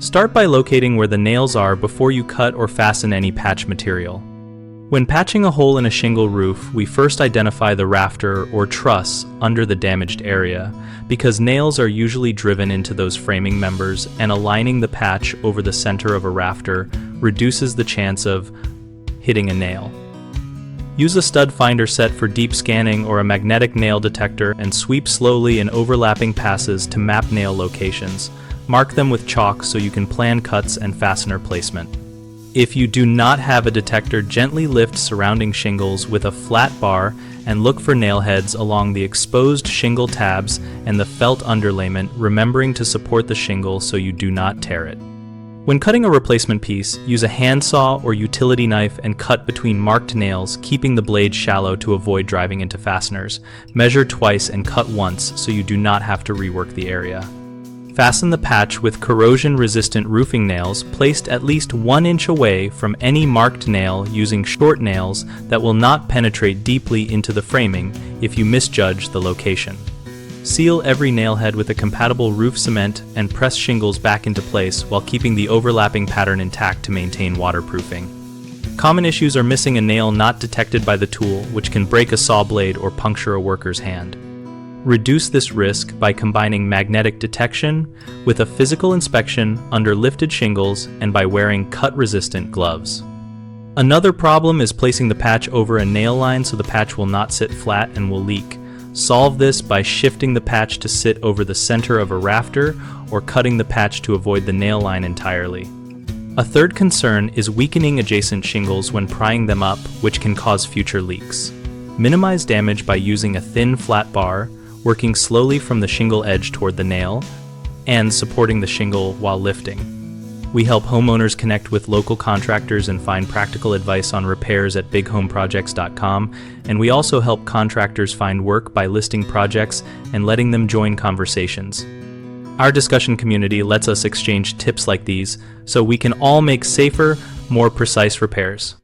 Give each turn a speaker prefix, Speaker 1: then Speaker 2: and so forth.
Speaker 1: Start by locating where the nails are before you cut or fasten any patch material. When patching a hole in a shingle roof, we first identify the rafter or truss under the damaged area, because nails are usually driven into those framing members, and aligning the patch over the center of a rafter reduces the chance of hitting a nail. Use a stud finder set for deep scanning or a magnetic nail detector and sweep slowly in overlapping passes to map nail locations. Mark them with chalk so you can plan cuts and fastener placement. If you do not have a detector, gently lift surrounding shingles with a flat bar and look for nail heads along the exposed shingle tabs and the felt underlayment, remembering to support the shingle so you do not tear it. When cutting a replacement piece, use a handsaw or utility knife and cut between marked nails, keeping the blade shallow to avoid driving into fasteners. Measure twice and cut once so you do not have to rework the area. Fasten the patch with corrosion-resistant roofing nails placed at least 1 inch away from any marked nail, using short nails that will not penetrate deeply into the framing if you misjudge the location. Seal every nail head with a compatible roof cement and press shingles back into place while keeping the overlapping pattern intact to maintain waterproofing. Common issues are missing a nail not detected by the tool, which can break a saw blade or puncture a worker's hand. Reduce this risk by combining magnetic detection with a physical inspection under lifted shingles and by wearing cut-resistant gloves. Another problem is placing the patch over a nail line so the patch will not sit flat and will leak. Solve this by shifting the patch to sit over the center of a rafter or cutting the patch to avoid the nail line entirely. A third concern is weakening adjacent shingles when prying them up, which can cause future leaks. Minimize damage by using a thin flat bar, working slowly from the shingle edge toward the nail, and supporting the shingle while lifting. We help homeowners connect with local contractors and find practical advice on repairs at bighomeprojects.com, and we also help contractors find work by listing projects and letting them join conversations. Our discussion community lets us exchange tips like these so we can all make safer, more precise repairs.